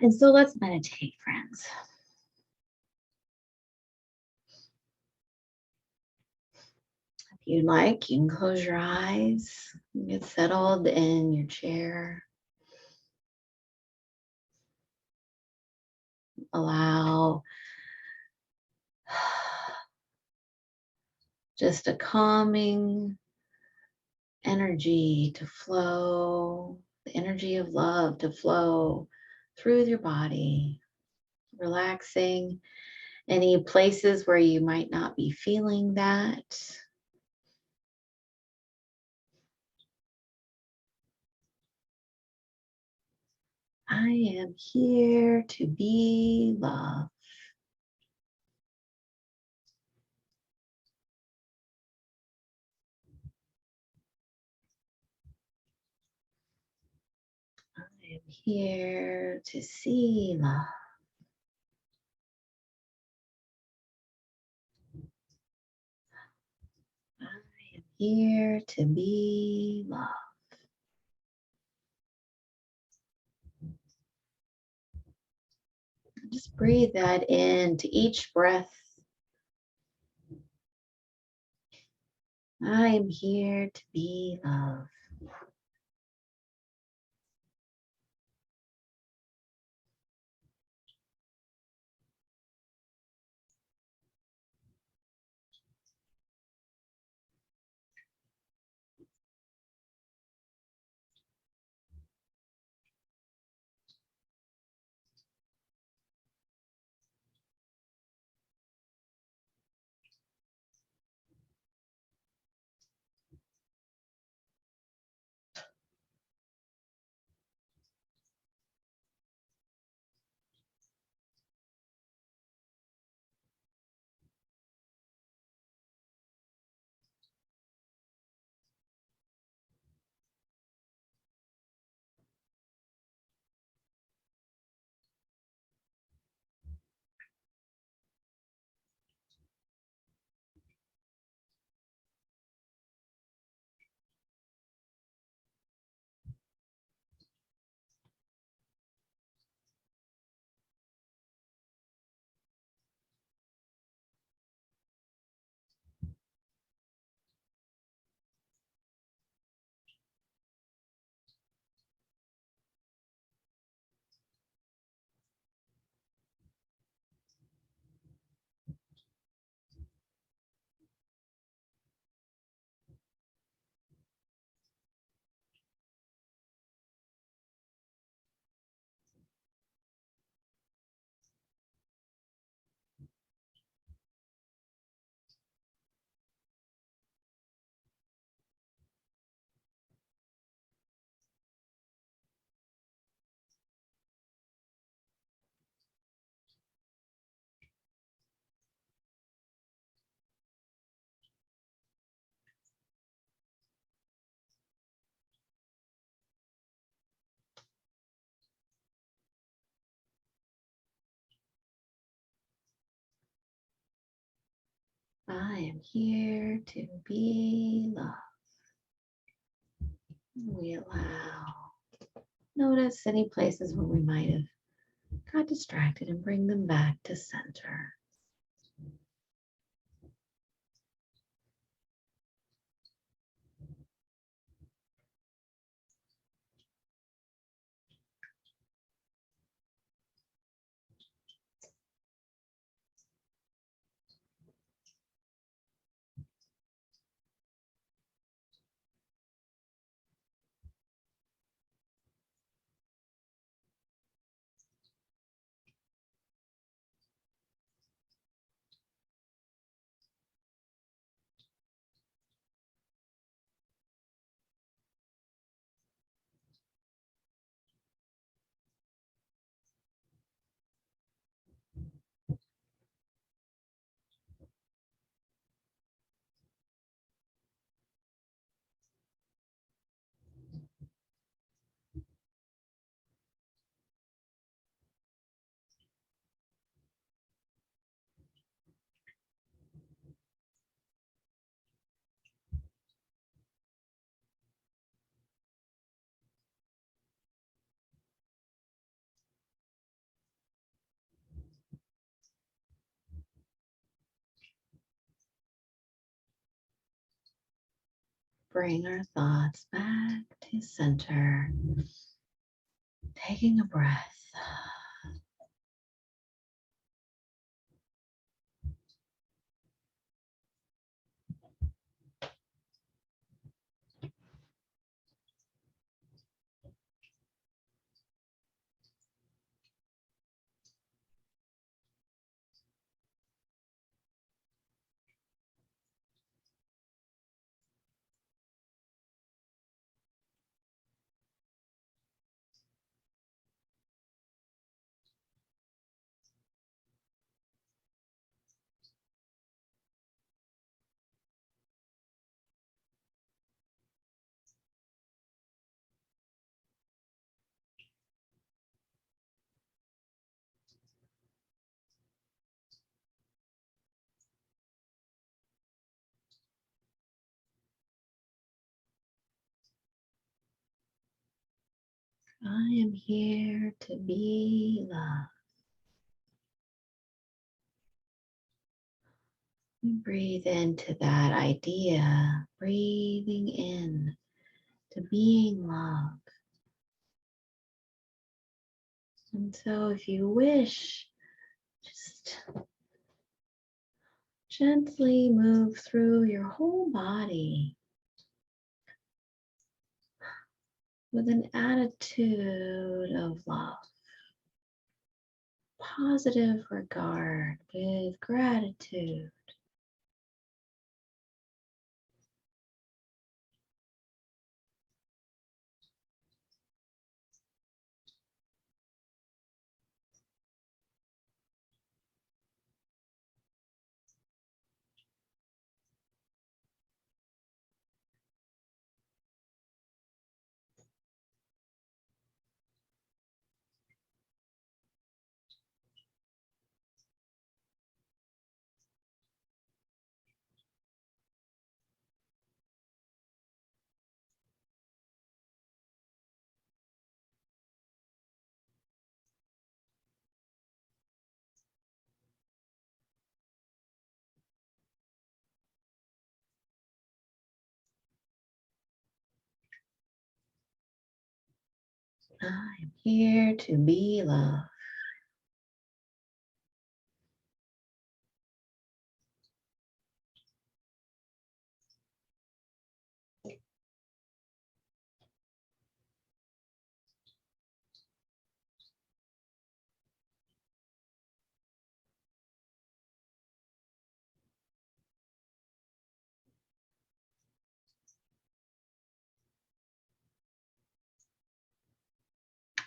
And so let's meditate, friends. If you'd like, you can close your eyes, get settled in your chair. Allow just a calming energy to flow, the energy of love to flow through your body, relaxing any places where you might not be feeling that. I am here to be love. I am here to see love. I am here to be love. Just breathe that in to each breath. I am here to be love. I am here to be love. We allow. Notice any places where we might have got distracted and bring them back to center. bring our thoughts back to center, taking a breath. I am here to be loved. We breathe into that idea, breathing in to being loved. And so if you wish, just gently move through your whole body with an attitude of love, positive regard, with gratitude. I'm here to be loved.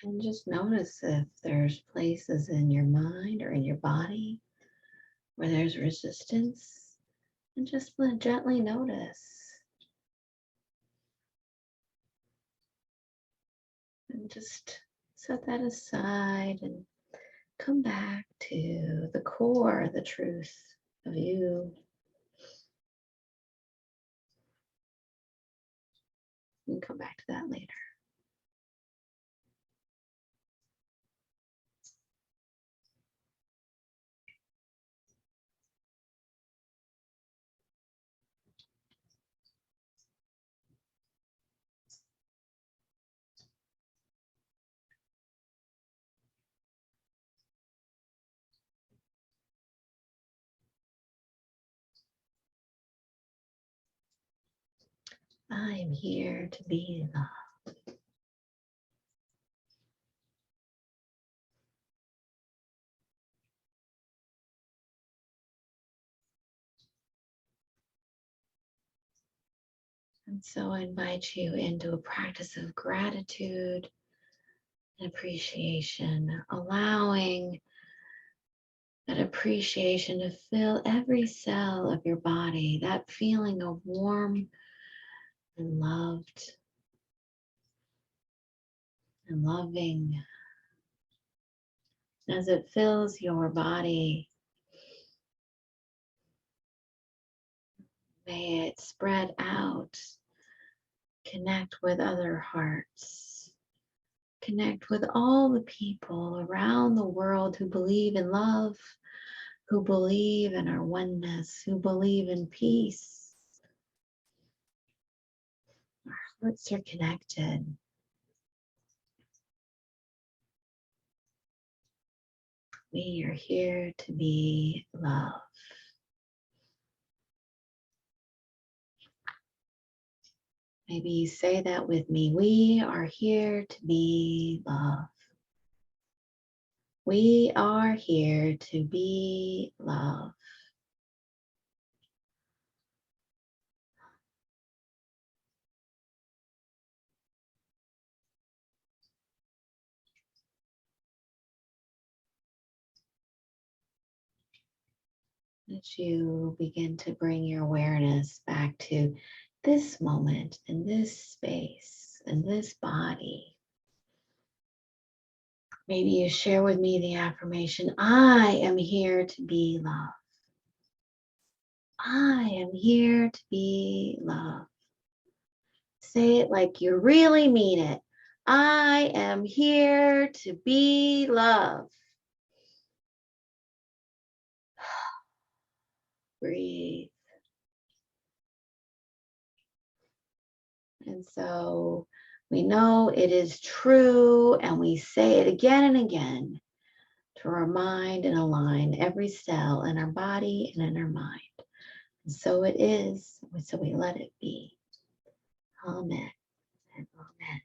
And just notice if there's places in your mind or in your body where there's resistance, and just gently notice. And just set that aside and come back to the core, the truth of you. We can come back to that later. I am here to be loved. And so I invite you into a practice of gratitude and appreciation, allowing that appreciation to fill every cell of your body, that feeling of warm and loved and loving. As it fills your body, may it spread out, connect with other hearts, connect with all the people around the world who believe in love, who believe in our oneness, who believe in peace. Hearts are connected. We are here to be love. Maybe you say that with me. We are here to be love. We are here to be love. As you begin to bring your awareness back to this moment, in this space, in this body, maybe you share with me the affirmation, I am here to be love. I am here to be love. Say it like you really mean it. I am here to be love. Breathe. And so we know it is true, and we say it again and again to remind and align every cell in our body and in our mind. And so it is, so we let it be. Amen and amen.